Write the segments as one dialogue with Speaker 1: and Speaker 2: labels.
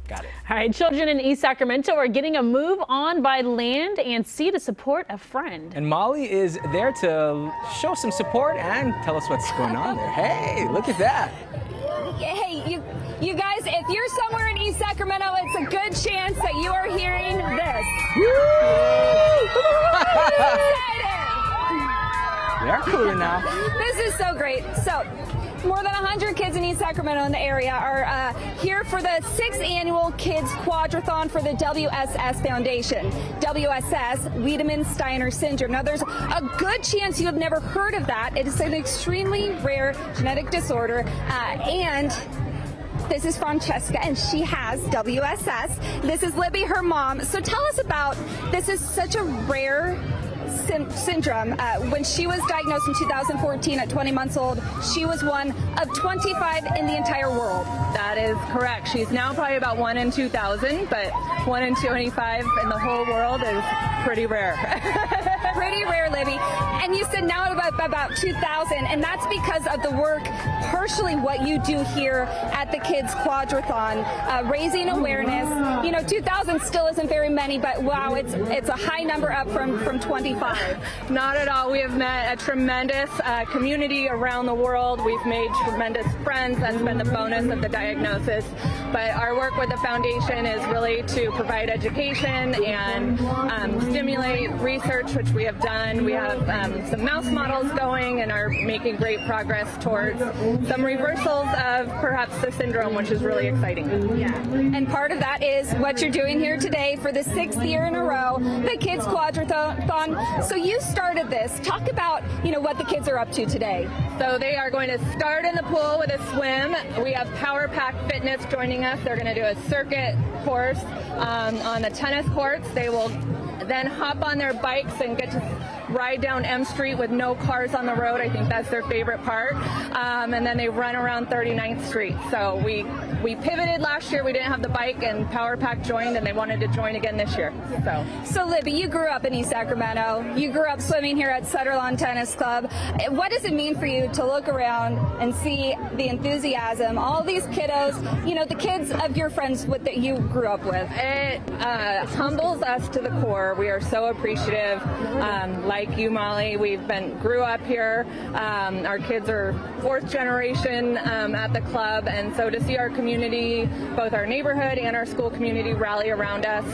Speaker 1: Got it.
Speaker 2: All right, children in East Sacramento are getting a move on by land and sea to support a friend.
Speaker 1: And Molly is there to show some support and tell us what's going on there. Hey, look at that.
Speaker 3: Hey, you guys, if you're somewhere in East Sacramento, it's a good chance that you are hearing this.
Speaker 1: They're cool now.
Speaker 3: This is so great. So, more than 100 kids in East Sacramento in the area are here for the 6th annual Kids Quadrathon for the WSS Foundation. WSS, Wiedemann-Steiner Syndrome. Now, there's a good chance you have never heard of that. It is an extremely rare genetic disorder, and this is Francesca, and she has WSS. This is Libby, her mom. So tell us about, this is such a rare syndrome. When she was diagnosed in 2014 at 20 months old, she was one of 25 in the entire world.
Speaker 4: That is correct. She's now probably about 1 in 2,000, but 1 in 25 in the whole world is pretty rare.
Speaker 3: Pretty rare, Libby. And you said now about 2,000, and that's because of the work, partially what you do here at the Kids Quadrathon, raising awareness. You know, 2,000 still isn't very many, but wow, it's a high number up from 25.
Speaker 4: Not at all. We have met a tremendous community around the world. We've made tremendous friends. That's been the bonus of the diagnosis. But our work with the foundation is really to provide education and stimulate research, which we have done. We have some mouse models going and are making great progress towards some reversals of perhaps the syndrome, which is really exciting.
Speaker 3: Yeah. And part of that is what you're doing here today for the 6th year in a row, the Kids Quadrathon. So you started this. Talk about, you know, what the kids are up to today.
Speaker 4: So they are going to start in the pool with a swim. We have Power Pack Fitness joining us. They're going to do a circuit course on the tennis courts. They will then hop on their bikes and get to ride down M Street with no cars on the road. I think that's their favorite part. And then they run around 39th Street. So we pivoted last year. We didn't have the bike, and Power Pack joined, and they wanted to join again this year.
Speaker 3: So Libby, you grew up in East Sacramento. You grew up swimming here at Sutter Lawn Tennis Club. What does it mean for you to look around and see the enthusiasm, all these kiddos, you know, the kids of your friends that you grew up with?
Speaker 4: It humbles us to the core. We are so appreciative. Like you, Molly, grew up here. Our kids are 4th generation at the club, and so to see our community, both our neighborhood and our school community, rally around us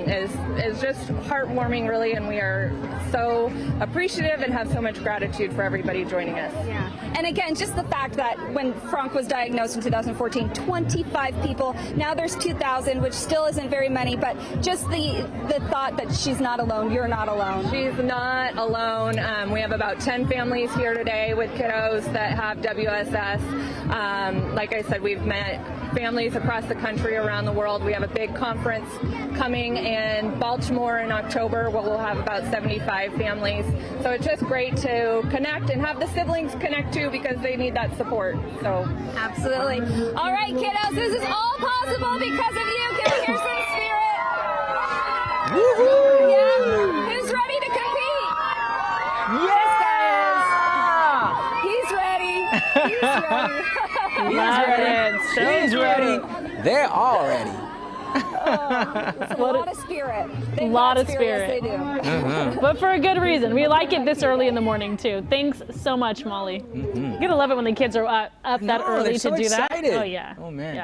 Speaker 4: is just heartwarming, really, and we are so appreciative and have so much gratitude for everybody joining us.
Speaker 3: Yeah. And again, just the fact that when Frank was diagnosed in 2014, 25 people, now there's 2,000, which still isn't very many, but just the thought that she's not alone, you're not alone.
Speaker 4: She's not alone. We have about 10 families here today with kiddos that have WSS. Like I said, we've met families across the country, around the world. We have a big conference coming in Baltimore in October where we'll have about 75 families. So it's just great to connect and have the siblings connect too, because they need that support. So
Speaker 3: absolutely. All right, kiddos, this is all possible because of you. Can we hear some spirit?
Speaker 1: Woohoo!
Speaker 3: Yeah. Who's ready to compete?
Speaker 1: Yeah!
Speaker 3: He's ready. He's ready.
Speaker 1: She's ready. They're all ready.
Speaker 3: It's a lot of spirit.
Speaker 2: A lot of
Speaker 3: spirit.
Speaker 2: spirit.
Speaker 3: Yes, they do.
Speaker 2: But for a good reason. We like it this early in the morning, too. Thanks so much, Molly. You're going to love it when the kids are up that early
Speaker 1: they're
Speaker 2: to
Speaker 1: so
Speaker 2: do
Speaker 1: excited.
Speaker 2: that. Oh, yeah.
Speaker 1: Oh, man.
Speaker 2: Yeah.